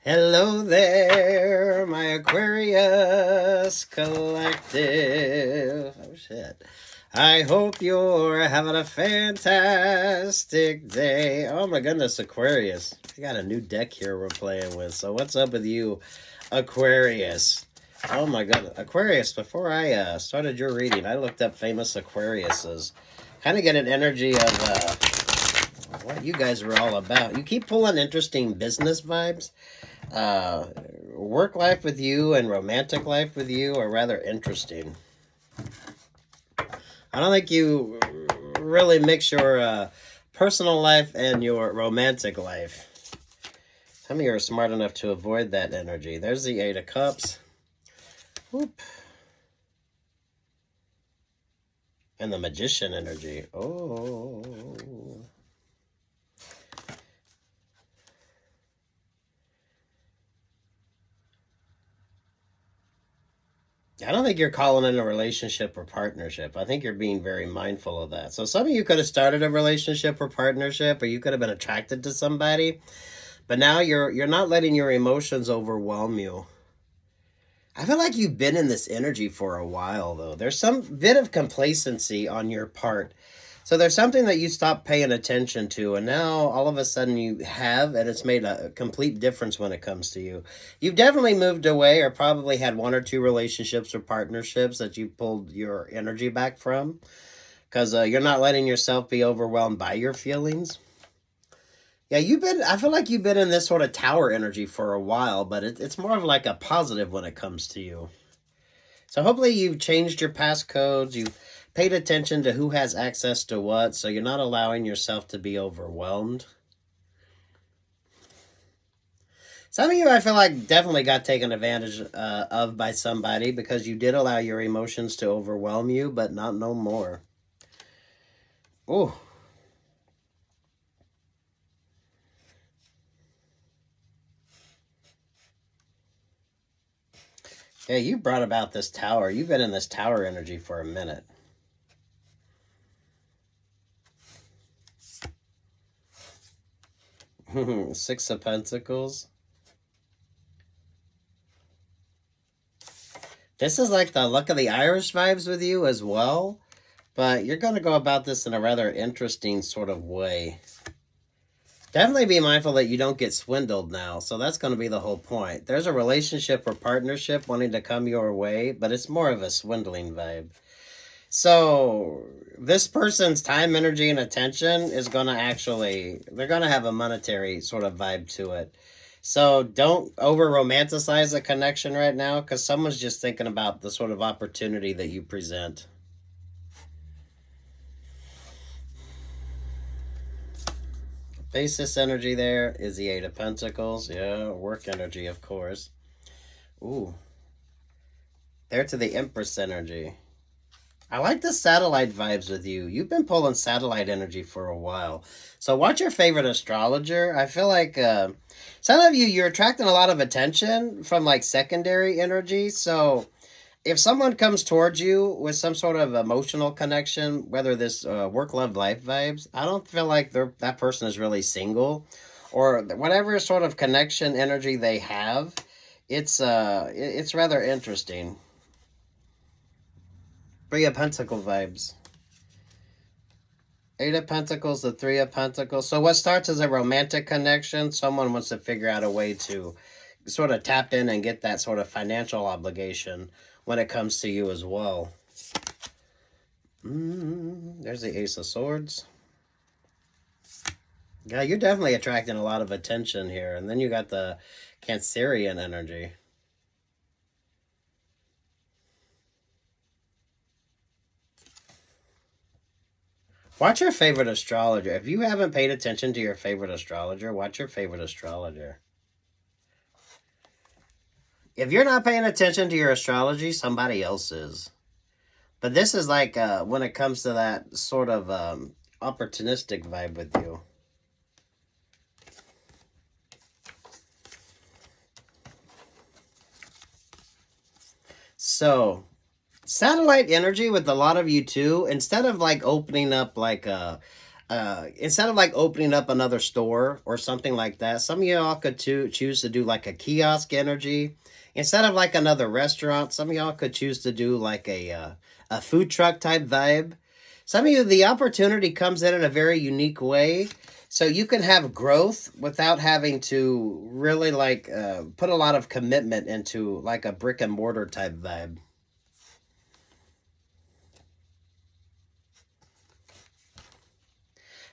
Hello there, my Aquarius collective. Oh, shit. I hope you're having a fantastic day. Oh, my goodness, Aquarius. We got a new deck here we're playing with. So what's up with you, Aquarius? Oh, my goodness. Aquarius, before I started your reading, I looked up famous Aquariuses. Kind of get an energy of what you guys were all about. You keep pulling interesting business vibes. Work life with you and romantic life with you are rather interesting. I don't think you really mix your personal life and your romantic life. Some of you are smart enough to avoid that energy. There's the Eight of Cups. Whoop. And the Magician energy. Oh. I don't think you're calling in a relationship or partnership. I think you're being very mindful of that. So some of you could have started a relationship or partnership, or you could have been attracted to somebody, but now you're not letting your emotions overwhelm you. I feel like you've been in this energy for a while, though. There's some bit of complacency on your part. So there's something that you stopped paying attention to, and now all of a sudden you have, and it's made a complete difference when it comes to you. You've definitely moved away or probably had one or two relationships or partnerships that you pulled your energy back from because you're not letting yourself be overwhelmed by your feelings. Yeah, I feel like you've been in this sort of tower energy for a while, but it's more of like a positive when it comes to you. So hopefully you've changed your passcodes, you've paid attention to who has access to what, so you're not allowing yourself to be overwhelmed. Some of you, I feel like, definitely got taken advantage of by somebody because you did allow your emotions to overwhelm you, but not no more. Ooh. Yeah, you brought about this tower. You've been in this tower energy for a minute. Six of Pentacles. This is like the Luck of the Irish vibes with you as well, but you're going to go about this in a rather interesting sort of way. Definitely be mindful that you don't get swindled now, so that's going to be the whole point. There's a relationship or partnership wanting to come your way, but it's more of a swindling vibe. So this person's time, energy, and attention is going to they're going to have a monetary sort of vibe to it. So don't over romanticize a connection right now because someone's just thinking about the sort of opportunity that you present. Basis energy there is the Eight of Pentacles. Yeah, work energy, of course. Ooh. There to the Empress energy. I like the satellite vibes with you. You've been pulling satellite energy for a while. So watch your favorite astrologer. I feel like some of you, you're attracting a lot of attention from like secondary energy. So if someone comes towards you with some sort of emotional connection, whether this work, love, life vibes, I don't feel like that person is really single or whatever sort of connection energy they have. It's rather interesting. Three of Pentacle vibes. Eight of Pentacles, the Three of Pentacles. So what starts as a romantic connection, someone wants to figure out a way to sort of tap in and get that sort of financial obligation when it comes to you as well. There's the Ace of Swords. Yeah, you're definitely attracting a lot of attention here. And then you got the Cancerian energy. Watch your favorite astrologer. If you haven't paid attention to your favorite astrologer, watch your favorite astrologer. If you're not paying attention to your astrology, somebody else is. But this is like when it comes to that sort of opportunistic vibe with you. So, satellite energy with a lot of you too, instead of like opening up like instead of like opening up another store or something like that, some of y'all could choose to do like a kiosk energy. Instead of like another restaurant, some of y'all could choose to do like a food truck type vibe. Some of you, the opportunity comes in a very unique way. So you can have growth without having to really like put a lot of commitment into like a brick and mortar type vibe.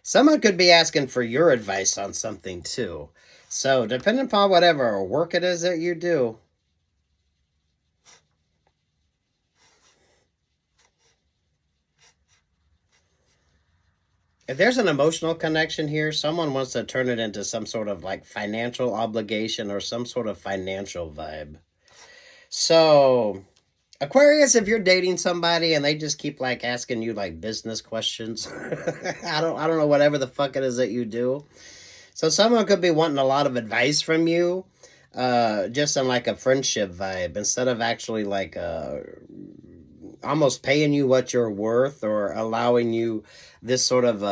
Someone could be asking for your advice on something too. So depending upon whatever work it is that you do. If there's an emotional connection here, someone wants to turn it into some sort of like financial obligation or some sort of financial vibe. So, Aquarius, if you're dating somebody and they just keep like asking you like business questions, I don't know whatever the fuck it is that you do. So someone could be wanting a lot of advice from you, just in like a friendship vibe instead of actually like almost paying you what you're worth or allowing you this sort of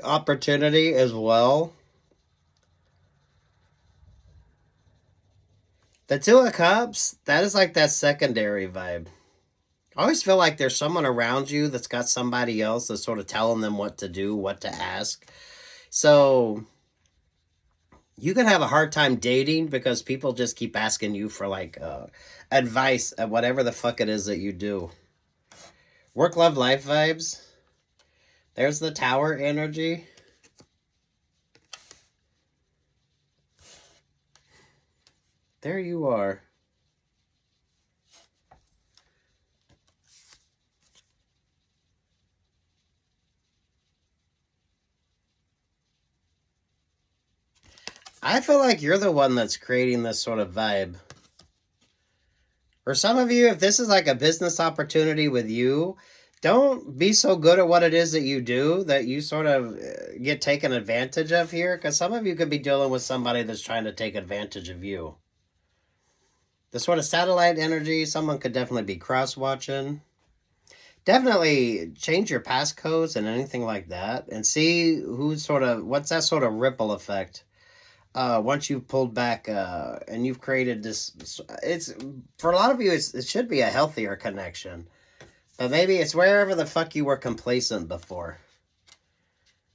opportunity as well. The Two of Cups, that is like that secondary vibe. I always feel like there's someone around you that's got somebody else that's sort of telling them what to do, what to ask. So you can have a hard time dating because people just keep asking you for like advice at whatever the fuck it is that you do. Work, love, life vibes. There's the Tower energy. There you are. I feel like you're the one that's creating this sort of vibe. For some of you, if this is like a business opportunity with you, don't be so good at what it is that you do that you sort of get taken advantage of here, because some of you could be dealing with somebody that's trying to take advantage of you. The sort of satellite energy, someone could definitely be cross-watching. Definitely change your passcodes and anything like that and see who's sort of, what's that sort of ripple effect. Once you've pulled back and you've created this, it's for a lot of you, it should be a healthier connection. But maybe it's wherever the fuck you were complacent before.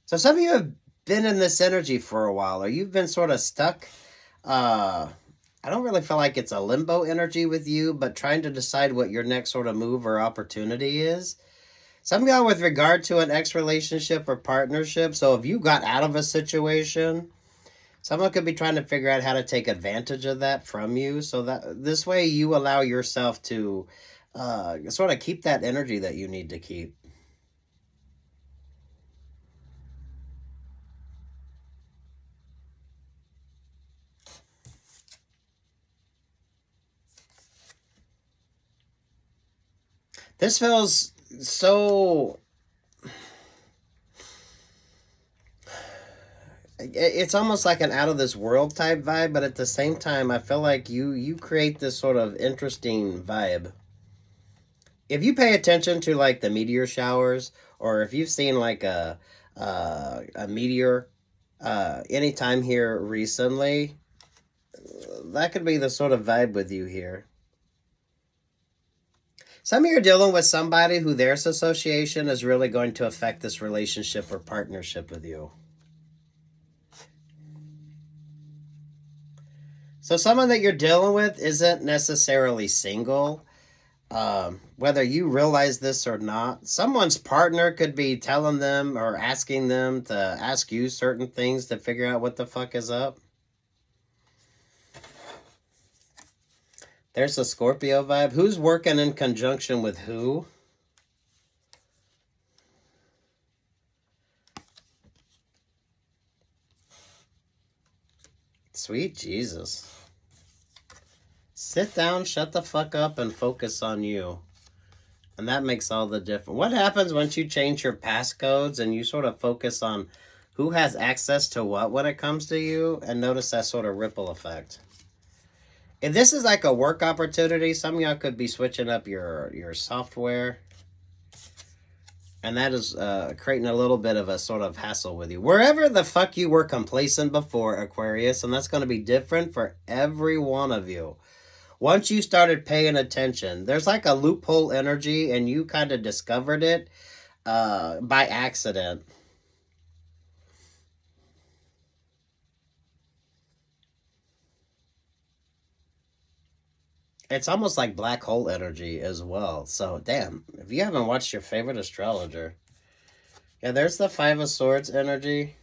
So some of you have been in this energy for a while, or you've been sort of stuck. I don't really feel like it's a limbo energy with you, but trying to decide what your next sort of move or opportunity is. Some of y'all with regard to an ex-relationship or partnership. So if you got out of a situation, someone could be trying to figure out how to take advantage of that from you. So that this way you allow yourself to sort of keep that energy that you need to keep. This feels so... It's almost like an out of this world type vibe, but at the same time, I feel like you create this sort of interesting vibe. If you pay attention to like the meteor showers, or if you've seen like a meteor anytime here recently, that could be the sort of vibe with you here. Some of you are dealing with somebody who their association is really going to affect this relationship or partnership with you. So someone that you're dealing with isn't necessarily single. Whether you realize this or not, someone's partner could be telling them or asking them to ask you certain things to figure out what the fuck is up. There's a Scorpio vibe. Who's working in conjunction with who? Sweet Jesus. Sit down, shut the fuck up, and focus on you. And that makes all the difference. What happens once you change your passcodes and you sort of focus on who has access to what when it comes to you, and notice that sort of ripple effect? If this is like a work opportunity, some of y'all could be switching up your software And that is creating a little bit of a sort of hassle with you. Wherever the fuck you were complacent before, Aquarius, and that's going to be different for every one of you. Once you started paying attention, there's like a loophole energy, and you kind of discovered it by accident. It's almost like black hole energy as well. So, damn, if you haven't watched your favorite astrologer. Yeah, there's the Five of Swords energy.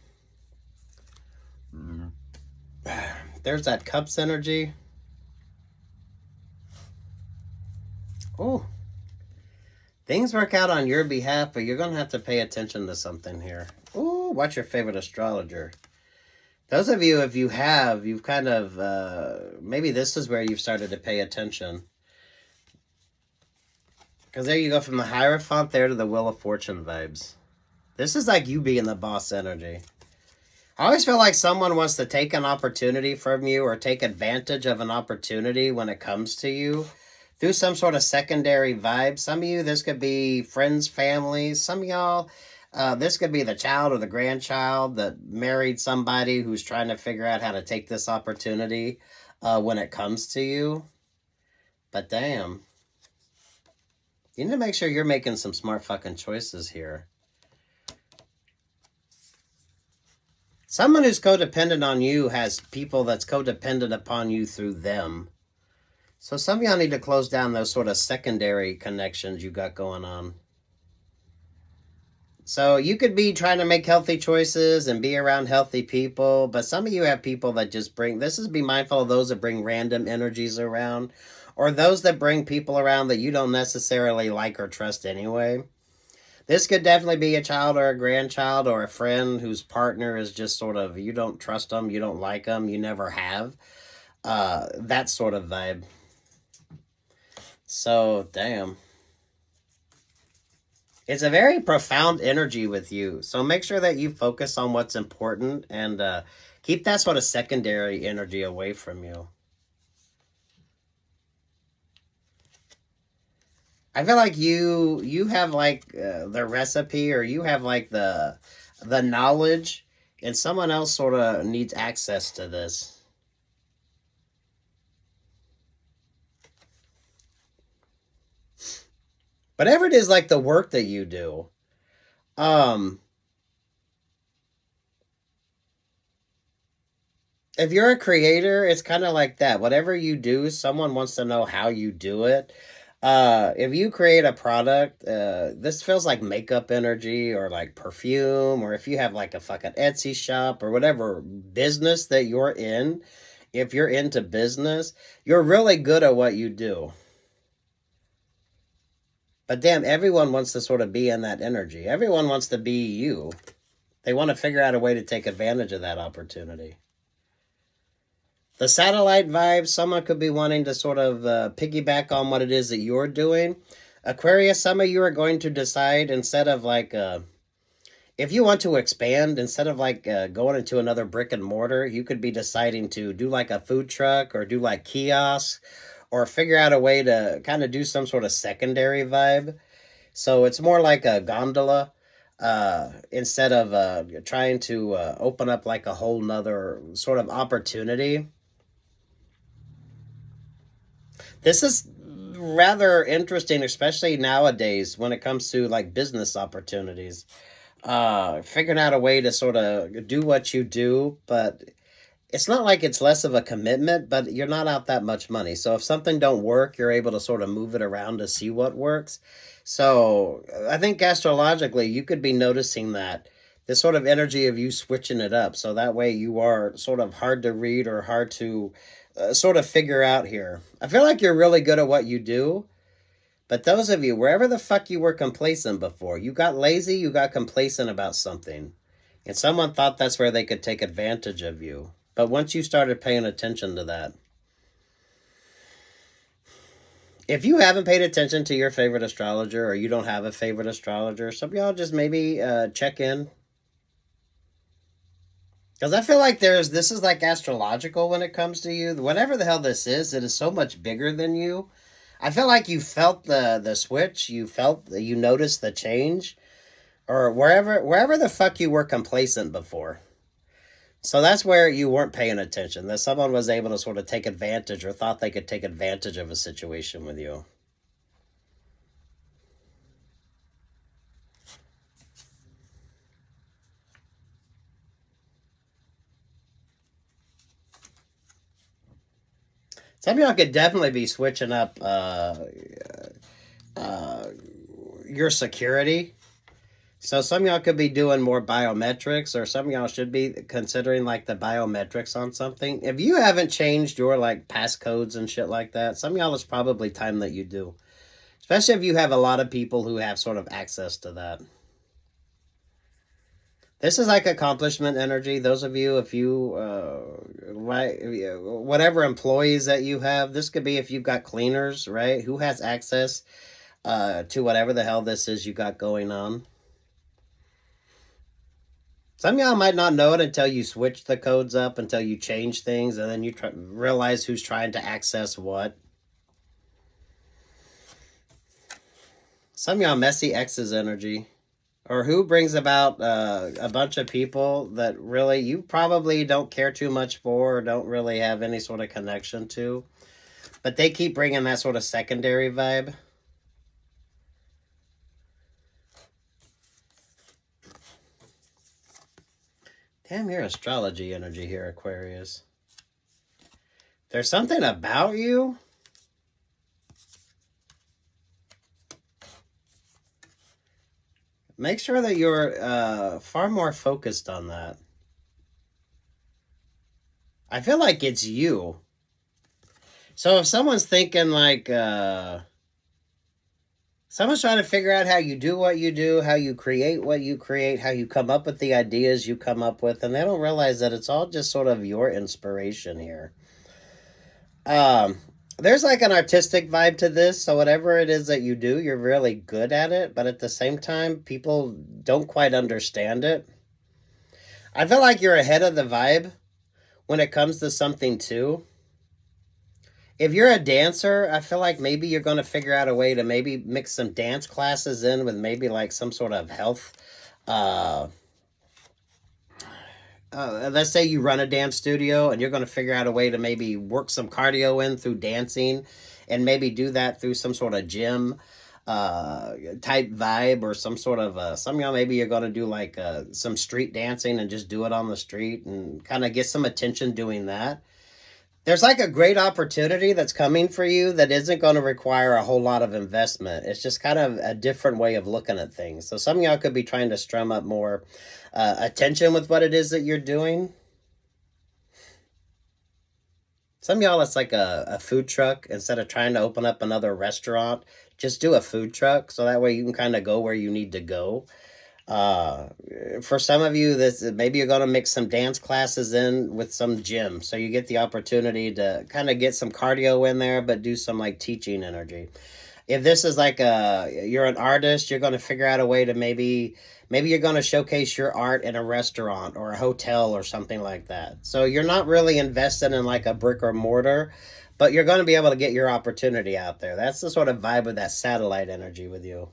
There's that Cups energy. Oh, things work out on your behalf, but you're going to have to pay attention to something here. Oh, what's your favorite astrologer? Those of you, if you have, you've kind of, maybe this is where you've started to pay attention. Because there you go from the Hierophant there to the Wheel of Fortune vibes. This is like you being the boss energy. I always feel like someone wants to take an opportunity from you or take advantage of an opportunity when it comes to you through some sort of secondary vibe. Some of you, this could be friends, families. Some of y'all, this could be the child or the grandchild that married somebody who's trying to figure out how to take this opportunity when it comes to you. But damn. You need to make sure you're making some smart fucking choices here. Someone who's codependent on you has people that's codependent upon you through them. So some of y'all need to close down those sort of secondary connections you got going on. So you could be trying to make healthy choices and be around healthy people, but some of you have people that just bring, this is be mindful of those that bring random energies around, or those that bring people around that you don't necessarily like or trust anyway. This could definitely be a child or a grandchild or a friend whose partner is just sort of, you don't trust them, you don't like them, you never have. That sort of vibe. So, damn. It's a very profound energy with you. So make sure that you focus on what's important and keep that sort of secondary energy away from you. I feel like you have like the recipe, or you have like the knowledge, and someone else sort of needs access to this. Whatever it is, like the work that you do, if you're a creator, it's kind of like that. Whatever you do, someone wants to know how you do it. If you create a product, this feels like makeup energy or like perfume, or if you have like a fucking Etsy shop or whatever business that you're in, if you're into business, you're really good at what you do. But damn, everyone wants to sort of be in that energy. Everyone wants to be you. They want to figure out a way to take advantage of that opportunity. The satellite vibe, someone could be wanting to sort of piggyback on what it is that you're doing. Aquarius, some of you are going to decide, instead of like, if you want to expand, instead of like going into another brick and mortar, you could be deciding to do like a food truck or do like kiosks, or figure out a way to kind of do some sort of secondary vibe. So it's more like a gondola instead of trying to open up like a whole nother sort of opportunity. This is rather interesting, especially nowadays when it comes to like business opportunities. Figuring out a way to sort of do what you do, but it's not like it's less of a commitment, but you're not out that much money. So if something don't work, you're able to sort of move it around to see what works. So I think astrologically, you could be noticing that this sort of energy of you switching it up. So that way you are sort of hard to read or hard to sort of figure out here. I feel like you're really good at what you do. But those of you, wherever the fuck you were complacent before, you got lazy, you got complacent about something. And someone thought that's where they could take advantage of you. But once you started paying attention to that, if you haven't paid attention to your favorite astrologer, or you don't have a favorite astrologer, some of y'all just maybe check in. Because I feel like this is like astrological when it comes to you. Whatever the hell this is, it is so much bigger than you. I feel like you felt the switch, you noticed the change. or wherever the fuck you were complacent before. So that's where you weren't paying attention. That someone was able to sort of take advantage or thought they could take advantage of a situation with you. Some of y'all could definitely be switching up uh, your security. So some of y'all could be doing more biometrics, or some of y'all should be considering like the biometrics on something. If you haven't changed your like passcodes and shit like that, some of y'all it's probably time that you do. Especially if you have a lot of people who have sort of access to that. This is like accomplishment energy. Those of you, if you, right, whatever employees that you have, this could be if you've got cleaners, right? Who has access to whatever the hell this is you got going on. Some of y'all might not know it until you switch the codes up, until you change things, and then you realize who's trying to access what. Some of y'all messy exes energy. Or who brings about a bunch of people that really you probably don't care too much for or don't really have any sort of connection to. But they keep bringing that sort of secondary vibe. Damn, your astrology energy here, Aquarius. There's something about you. Make sure that you're far more focused on that. I feel like it's you. So if someone's thinking like, someone's trying to figure out how you do what you do, how you create what you create, how you come up with the ideas you come up with, and they don't realize that it's all just sort of your inspiration here. There's like an artistic vibe to this, so whatever it is that you do, you're really good at it, but at the same time, people don't quite understand it. I feel like you're ahead of the vibe when it comes to something too. If you're a dancer, I feel like maybe you're going to figure out a way to maybe mix some dance classes in with maybe like some sort of health. Let's say you run a dance studio and you're going to figure out a way to maybe work some cardio in through dancing and maybe do that through some sort of gym type vibe or some sort of some y'all maybe you're going to do like some street dancing and just do it on the street and kind of get some attention doing that. There's like a great opportunity that's coming for you that isn't going to require a whole lot of investment. It's just kind of a different way of looking at things. So some of y'all could be trying to strum up more attention with what it is that you're doing. Some of y'all, it's like a food truck. Instead of trying to open up another restaurant, just do a food truck. So that way you can kind of go where you need to go. Uh, for some of you, this maybe you're going to mix some dance classes in with some gym, so you get the opportunity to kind of get some cardio in there, but do some like teaching energy. If this is like you're an artist, you're going to figure out a way to maybe you're going to showcase your art in a restaurant or a hotel or something like that. So you're not really invested in like a brick or mortar, but you're going to be able to get your opportunity out there. That's the sort of vibe of that satellite energy with you.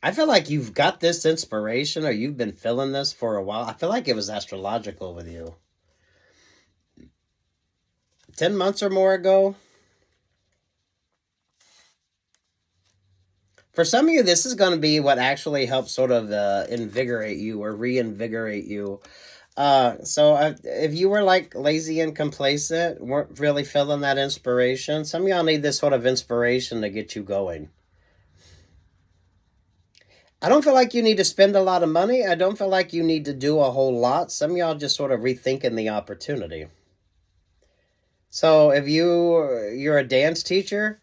I feel like you've got this inspiration or you've been feeling this for a while. I feel like it was astrological with you. 10 months or more ago. For some of you, this is going to be what actually helps sort of invigorate you or reinvigorate you. So if you were like lazy and complacent, weren't really feeling that inspiration, some of y'all need this sort of inspiration to get you going. I don't feel like you need to spend a lot of money. I don't feel like you need to do a whole lot. Some of y'all just sort of rethinking the opportunity. So if you're a dance teacher,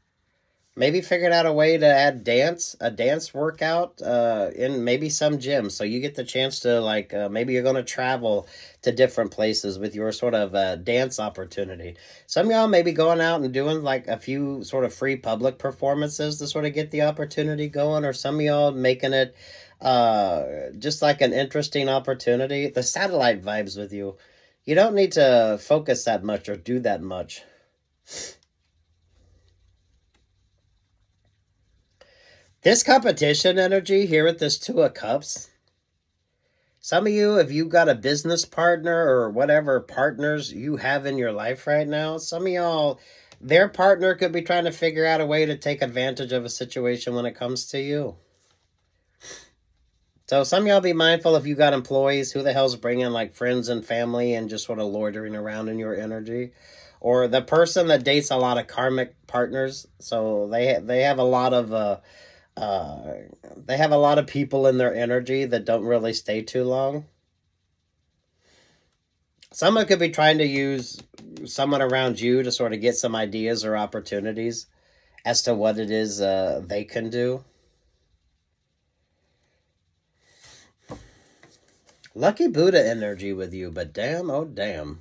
maybe figured out a way to add a dance workout in maybe some gym. So you get the chance to like maybe you're going to travel to different places with your sort of dance opportunity. Some of y'all may be going out and doing like a few sort of free public performances to sort of get the opportunity going, or some of y'all making it just like an interesting opportunity. The satellite vibes with you. You don't need to focus that much or do that much. This competition energy here with this Two of Cups. Some of you, if you got a business partner or whatever partners you have in your life right now, some of y'all, their partner could be trying to figure out a way to take advantage of a situation when it comes to you. So some of y'all be mindful if you got employees, who the hell's bringing like friends and family and just sort of loitering around in your energy. Or the person that dates a lot of karmic partners. So they have a lot of uh, they have a lot of people in their energy that don't really stay too long. Someone could be trying to use someone around you to sort of get some ideas or opportunities as to what it is they can do. Lucky Buddha energy with you, but damn, oh damn.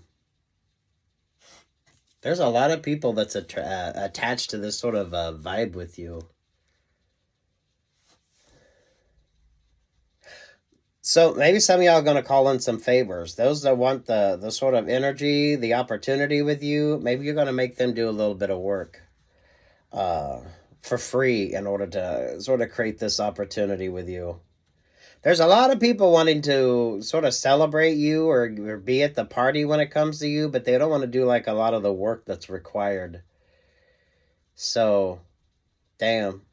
There's a lot of people that's attached to this sort of vibe with you. So maybe some of y'all are going to call in some favors. Those that want the sort of energy, the opportunity with you, maybe you're going to make them do a little bit of work for free in order to sort of create this opportunity with you. There's a lot of people wanting to sort of celebrate you or be at the party when it comes to you, but they don't want to do like a lot of the work that's required. So, damn.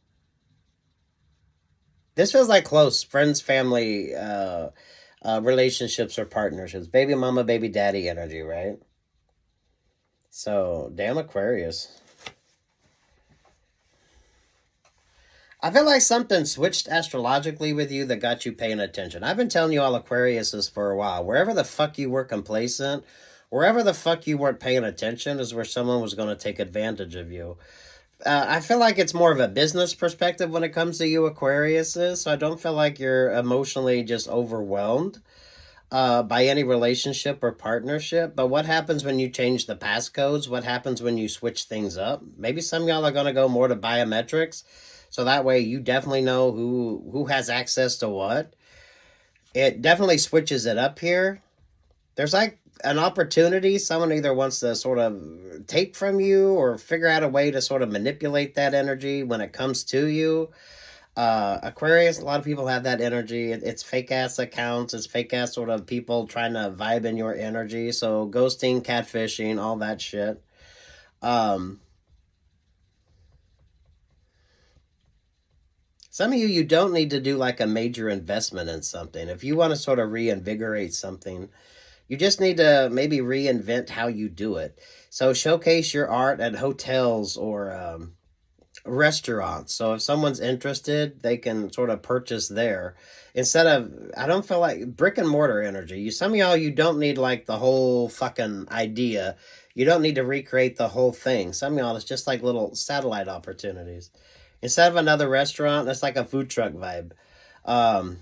This feels like close friends, family, relationships or partnerships. Baby mama, baby daddy energy, right? So, damn Aquarius. I feel like something switched astrologically with you that got you paying attention. I've been telling you all Aquariuses for a while. Wherever the fuck you were complacent, wherever the fuck you weren't paying attention is where someone was going to take advantage of you. I feel like it's more of a business perspective when it comes to you Aquariuses, so I don't feel like you're emotionally just overwhelmed by any relationship or partnership. But what happens when you change the passcodes? What happens when you switch things up? Maybe some of y'all are going to go more to biometrics, so that way you definitely know who has access to what. It definitely switches it up here. There's like an opportunity. Someone either wants to sort of take from you or figure out a way to sort of manipulate that energy when it comes to you. Aquarius, a lot of people have that energy. It's fake ass accounts. It's fake ass sort of people trying to vibe in your energy. So ghosting, catfishing, all that shit. Some of you don't need to do like a major investment in something. If you want to sort of reinvigorate something, you just need to maybe reinvent how you do it. So showcase your art at hotels or restaurants. So if someone's interested, they can sort of purchase there instead of. I don't feel like brick and mortar energy. Some of y'all, you don't need like the whole fucking idea. You don't need to recreate the whole thing. Some of y'all, it's just like little satellite opportunities. Instead of another restaurant, it's like a food truck vibe. Um,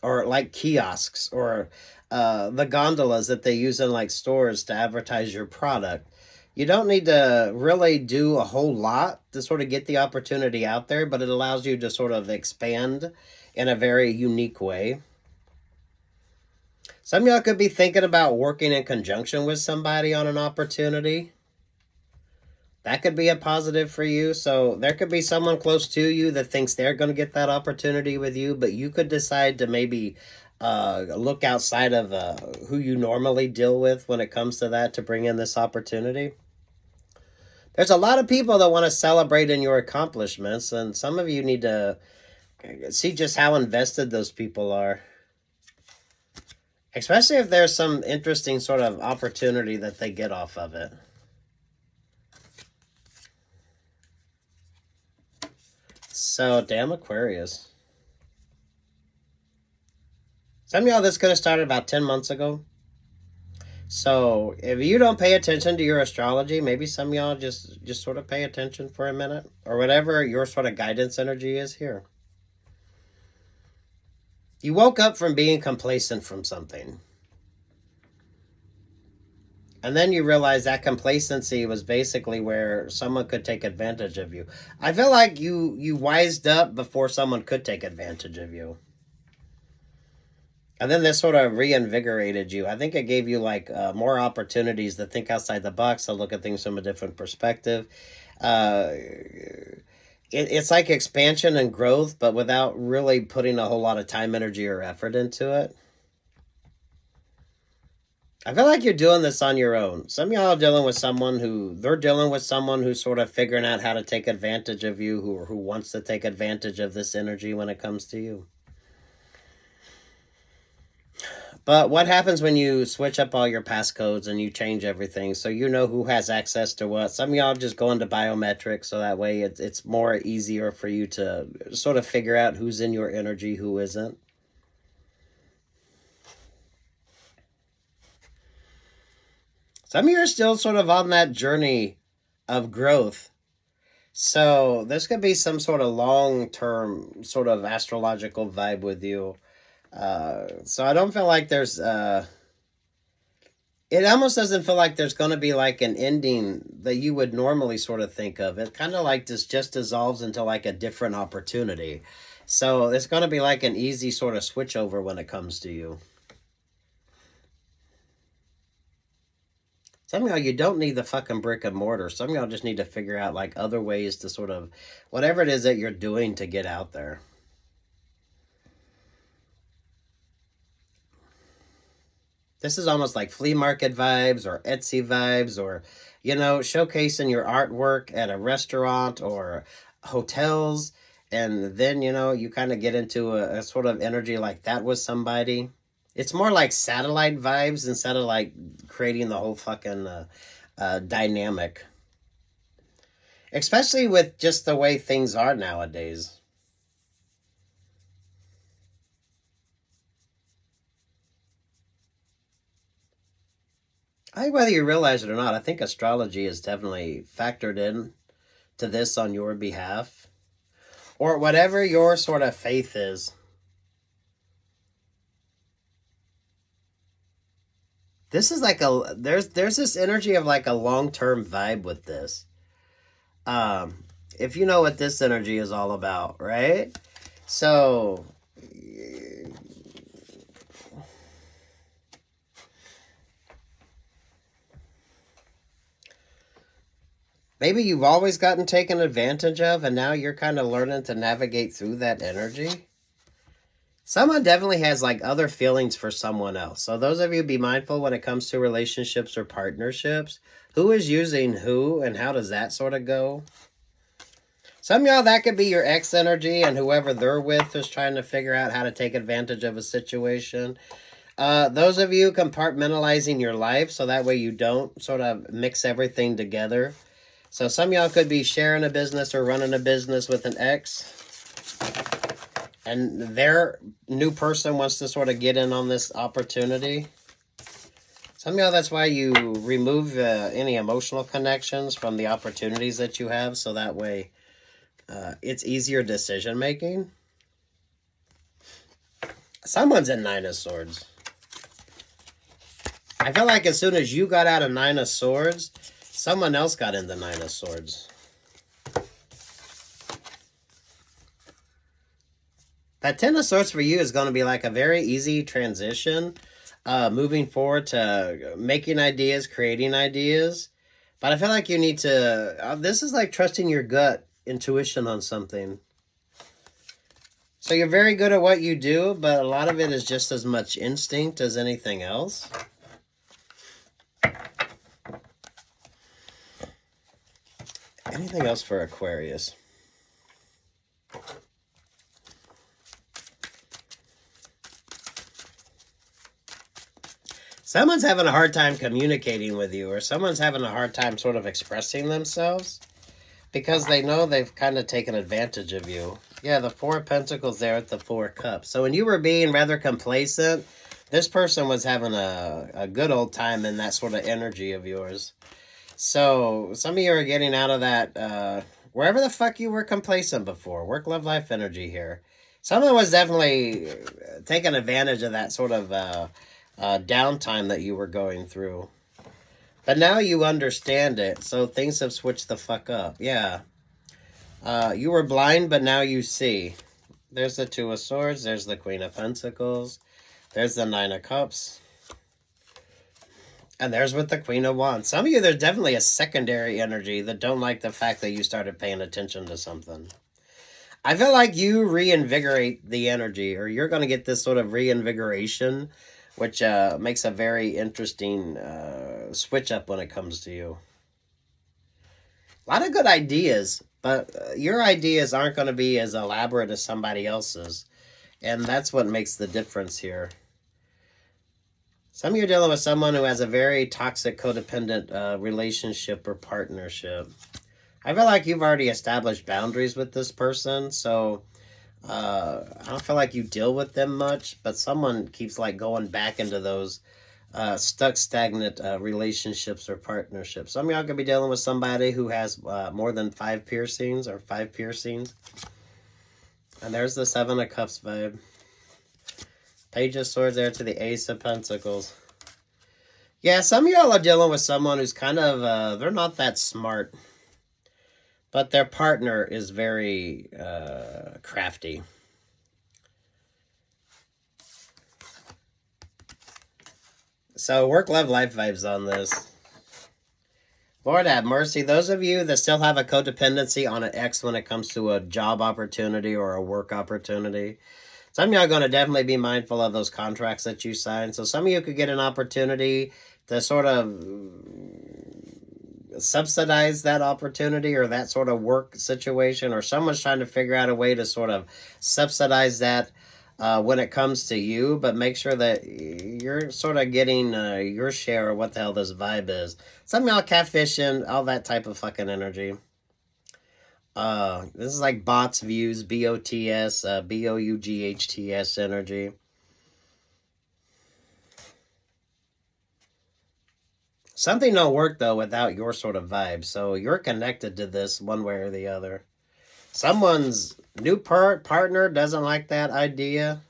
or like kiosks or the gondolas that they use in like stores to advertise your product. You don't need to really do a whole lot to sort of get the opportunity out there, but it allows you to sort of expand in a very unique way. Some of y'all could be thinking about working in conjunction with somebody on an opportunity. That could be a positive for you. So there could be someone close to you that thinks they're going to get that opportunity with you, but you could decide to maybe look outside of who you normally deal with when it comes to that to bring in this opportunity. There's a lot of people that want to celebrate in your accomplishments, and some of you need to see just how invested those people are. Especially if there's some interesting sort of opportunity that they get off of it. So, damn Aquarius. Some of y'all, this could have started about 10 months ago. So, if you don't pay attention to your astrology, maybe some of y'all just sort of pay attention for a minute. Or whatever your sort of guidance energy is here. You woke up from being complacent from something. And then you realize that complacency was basically where someone could take advantage of you. I feel like you wised up before someone could take advantage of you. And then this sort of reinvigorated you. I think it gave you like more opportunities to think outside the box, to look at things from a different perspective. it's like expansion and growth, but without really putting a whole lot of time, energy, or effort into it. I feel like you're doing this on your own. Some of y'all are dealing with someone who's sort of figuring out how to take advantage of you, who wants to take advantage of this energy when it comes to you. But what happens when you switch up all your passcodes and you change everything so you know who has access to what? Some of y'all just go into biometrics so that way it's more easier for you to sort of figure out who's in your energy, who isn't. Some of you are still sort of on that journey of growth. So this could be some sort of long-term sort of astrological vibe with you. So I don't feel like there's it almost doesn't feel like there's going to be like an ending that you would normally sort of think of. It kind of like this just dissolves into like a different opportunity. So it's going to be like an easy sort of switch over when it comes to you. Some of y'all, you don't need the fucking brick and mortar. Some of y'all just need to figure out like other ways to sort of, whatever it is that you're doing to get out there. This is almost like flea market vibes or Etsy vibes or, showcasing your artwork at a restaurant or hotels. And then, you kind of get into a sort of energy like that with somebody. It's more like satellite vibes instead of like creating the whole fucking dynamic. Especially with just the way things are nowadays. Whether you realize it or not, I think astrology is definitely factored in to this on your behalf. Or whatever your sort of faith is. This is like there's this energy of like a long-term vibe with this. If you know what this energy is all about, right? So maybe you've always gotten taken advantage of and now you're kind of learning to navigate through that energy. Someone definitely has like other feelings for someone else. So those of you, be mindful when it comes to relationships or partnerships. Who is using who and how does that sort of go? Some of y'all, that could be your ex energy and whoever they're with is trying to figure out how to take advantage of a situation. Those of you compartmentalizing your life so that way you don't sort of mix everything together. So some of y'all could be sharing a business or running a business with an ex. And their new person wants to sort of get in on this opportunity. Some of y'all, that's why you remove any emotional connections from the opportunities that you have. So that way it's easier decision making. Someone's in Nine of Swords. I feel like as soon as you got out of Nine of Swords, someone else got into Nine of Swords. That Ten of Swords for you is going to be like a very easy transition, moving forward to making ideas, creating ideas. But I feel like you need to, this is like trusting your gut intuition on something. So you're very good at what you do, but a lot of it is just as much instinct as anything else. Anything else for Aquarius? Someone's having a hard time communicating with you, or someone's having a hard time sort of expressing themselves because they know they've kind of taken advantage of you. Yeah, the Four of Pentacles there at the Four of Cups. So when you were being rather complacent, this person was having a good old time in that sort of energy of yours. So some of you are getting out of that, wherever the fuck you were complacent before. Work, love, life energy here. Someone was definitely taking advantage of that sort of downtime that you were going through. But now you understand it, so things have switched the fuck up. Yeah. You were blind, but now you see. There's the Two of Swords. There's the Queen of Pentacles. There's the Nine of Cups. And there's with the Queen of Wands. Some of you, there's definitely a secondary energy that don't like the fact that you started paying attention to something. I feel like you reinvigorate the energy, or you're going to get this sort of reinvigoration, which makes a very interesting switch up when it comes to you. A lot of good ideas, but your ideas aren't going to be as elaborate as somebody else's. And that's what makes the difference here. Some of you are dealing with someone who has a very toxic, codependent relationship or partnership. I feel like you've already established boundaries with this person, so I don't feel like you deal with them much, but someone keeps like going back into those stuck, stagnant relationships or partnerships. Some of y'all could be dealing with somebody who has more than 5 piercings or 5 piercings. And there's the 7 of Cups vibe. Page of Swords there to the Ace of Pentacles. Yeah, some of y'all are dealing with someone who's kind of, they're not that smart. But their partner is very crafty. So work, love, life vibes on this. Lord have mercy. Those of you that still have a codependency on an ex when it comes to a job opportunity or a work opportunity, some of y'all are going to definitely be mindful of those contracts that you sign. So some of you could get an opportunity to sort of subsidize that opportunity or that sort of work situation, or someone's trying to figure out a way to sort of subsidize that when it comes to you, but make sure that you're sort of getting your share of what the hell this vibe is. Some of y'all catfishing, all that type of fucking energy. This is like bots, views, B-O-T-S, B-O-U-G-H-T-S energy. Something don't work, though, without your sort of vibe. So you're connected to this one way or the other. Someone's new partner doesn't like that idea.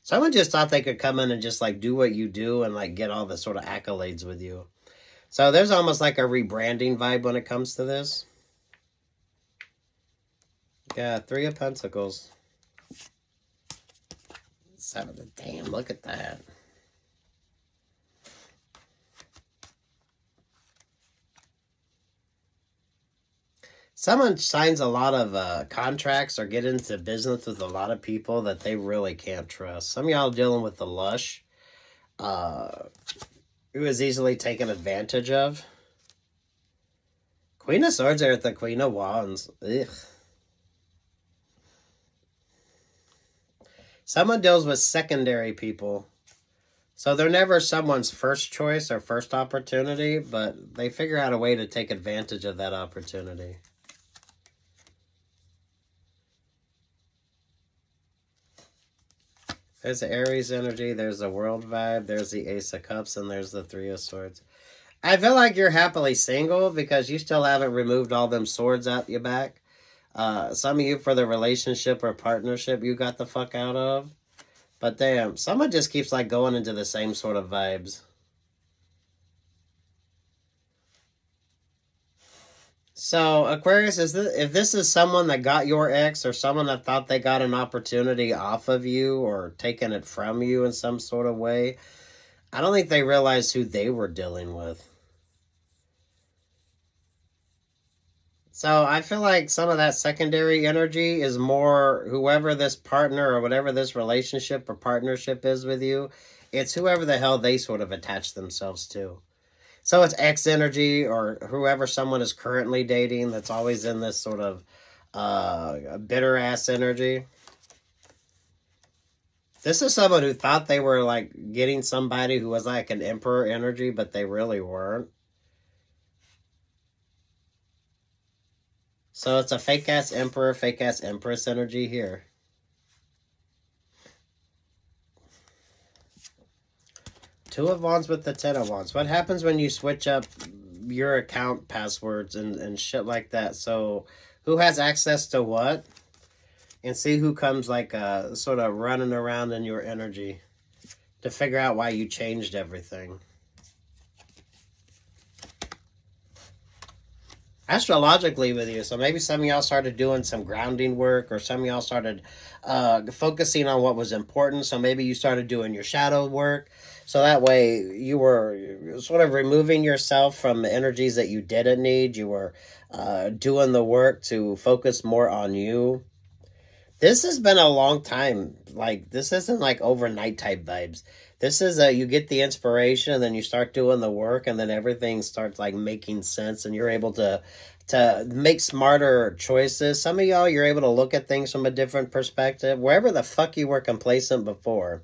Someone just thought they could come in and just, like, do what you do and, like, get all the sort of accolades with you. So there's almost like a rebranding vibe when it comes to this. Yeah, 3 of Pentacles. 7 of... Damn, look at that. Someone signs a lot of contracts or get into business with a lot of people that they really can't trust. Some of y'all dealing with the lush, who is easily taken advantage of. Queen of Swords there at the Queen of Wands. Ugh. Someone deals with secondary people. So they're never someone's first choice or first opportunity, but they figure out a way to take advantage of that opportunity. There's the Aries energy, there's the World vibe, there's the Ace of Cups, and there's the 3 of Swords. I feel like you're happily single because you still haven't removed all them swords out your back. Some of you, for the relationship or partnership, you got the fuck out of. But damn, someone just keeps like going into the same sort of vibes. So, Aquarius, if this is someone that got your ex or someone that thought they got an opportunity off of you or taken it from you in some sort of way, I don't think they realized who they were dealing with. So, I feel like some of that secondary energy is more whoever this partner or whatever this relationship or partnership is with you, it's whoever the hell they sort of attach themselves to. So it's ex energy or whoever someone is currently dating that's always in this sort of bitter ass energy. This is someone who thought they were like getting somebody who was like an emperor energy, but they really weren't. So it's a fake ass emperor, fake ass empress energy here. Two of Wands with the 10 of Wands. What happens when you switch up your account passwords and shit like that? So who has access to what? And see who comes like sort of running around in your energy to figure out why you changed everything. Astrologically with you. So maybe some of y'all started doing some grounding work, or some of y'all started focusing on what was important. So maybe you started doing your shadow work. So that way you were sort of removing yourself from energies that you didn't need. You were doing the work to focus more on you. This has been a long time. Like, this isn't like overnight type vibes. This is you get the inspiration and then you start doing the work and then everything starts like making sense and you're able to make smarter choices. Some of y'all, you're able to look at things from a different perspective. Wherever the fuck you were complacent before,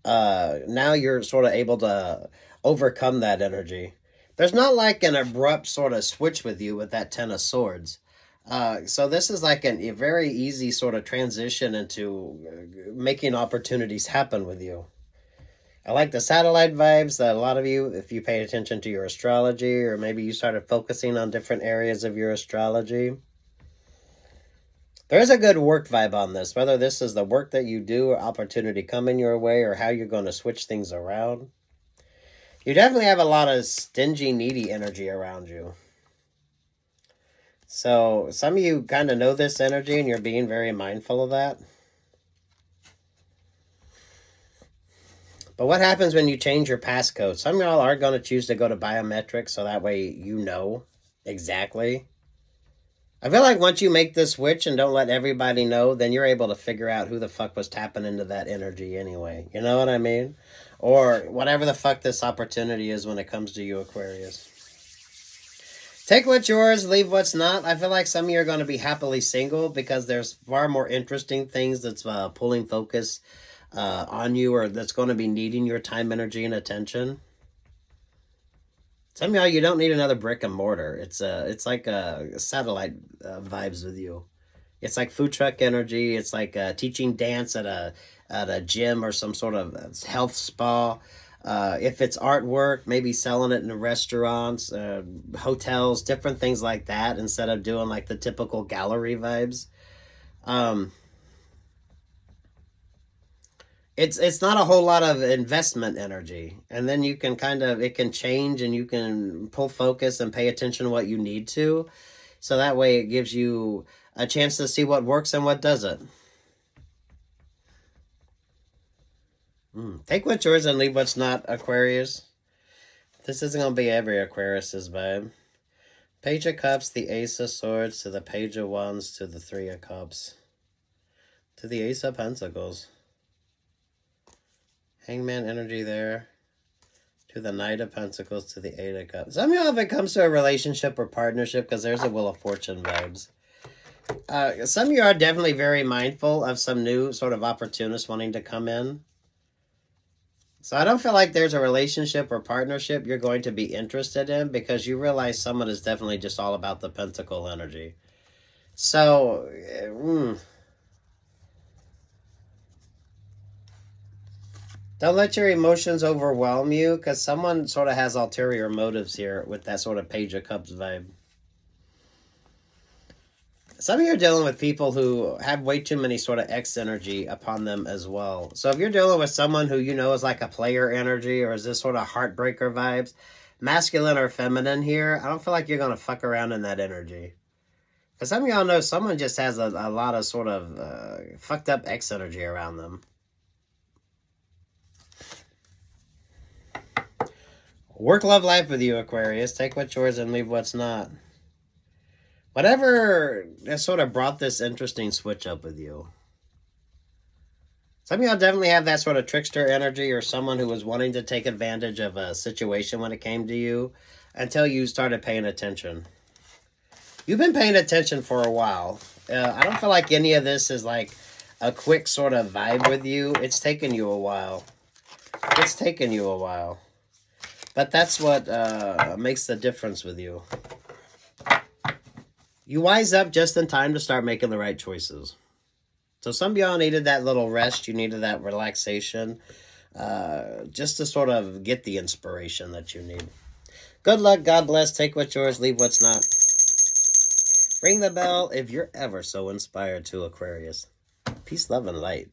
now you're sort of able to overcome that energy. There's not like an abrupt sort of switch with you with that Ten of Swords. So this is like a very easy sort of transition into making opportunities happen with you. I like the satellite vibes that a lot of you, if you paid attention to your astrology, or maybe you started focusing on different areas of your astrology. There's a good work vibe on this, whether this is the work that you do or opportunity coming your way or how you're going to switch things around. You definitely have a lot of stingy, needy energy around you. So some of you kind of know this energy and you're being very mindful of that. But what happens when you change your passcode? Some of y'all are going to choose to go to biometrics so that way you know exactly. I feel like once you make this switch and don't let everybody know, then you're able to figure out who the fuck was tapping into that energy anyway. You know what I mean? Or whatever the fuck this opportunity is when it comes to you, Aquarius. Take what's yours, leave what's not. I feel like some of you are going to be happily single because there's far more interesting things that's pulling focus on you or that's going to be needing your time, energy, and attention. Some of y'all, you don't need another brick and mortar. It's like satellite vibes with you. It's like food truck energy. It's like teaching dance at a gym or some sort of health spa. If it's artwork, maybe selling it in restaurants, hotels, different things like that, instead of doing like the typical gallery vibes. It's not a whole lot of investment energy, and then you can it can change and you can pull focus and pay attention to what you need to, so that way it gives you a chance to see what works and what doesn't. Take what's yours and leave what's not, Aquarius. This isn't going to be every Aquarius's vibe. Page of Cups, the Ace of Swords, to the Page of Wands, to the Three of Cups, to the Ace of Pentacles. Hangman energy there, to the Knight of Pentacles, to the Eight of Cups. Some of y'all, if it comes to a relationship or partnership, because there's a Wheel of Fortune vibes. Some of you are definitely very mindful of some new sort of opportunists wanting to come in. So I don't feel like there's a relationship or partnership you're going to be interested in because you realize someone is definitely just all about the pentacle energy. So, don't let your emotions overwhelm you because someone sort of has ulterior motives here with that sort of Page of Cups vibe. Some of you are dealing with people who have way too many sort of X energy upon them as well. So if you're dealing with someone who you know is like a player energy or is this sort of heartbreaker vibes, masculine or feminine here, I don't feel like you're going to fuck around in that energy. Because some of y'all know someone just has a lot of sort of fucked up X energy around them. Work, love, life with you, Aquarius. Take what's yours and leave what's not. Whatever has sort of brought this interesting switch up with you. Some of y'all definitely have that sort of trickster energy or someone who was wanting to take advantage of a situation when it came to you until you started paying attention. You've been paying attention for a while. I don't feel like any of this is like a quick sort of vibe with you. It's taken you a while. It's taken you a while. But that's what makes the difference with you. You wise up just in time to start making the right choices. So some of y'all needed that little rest. You needed that relaxation. Just to sort of get the inspiration that you need. Good luck. God bless. Take what's yours. Leave what's not. Ring the bell if you're ever so inspired to, Aquarius. Peace, love, and light.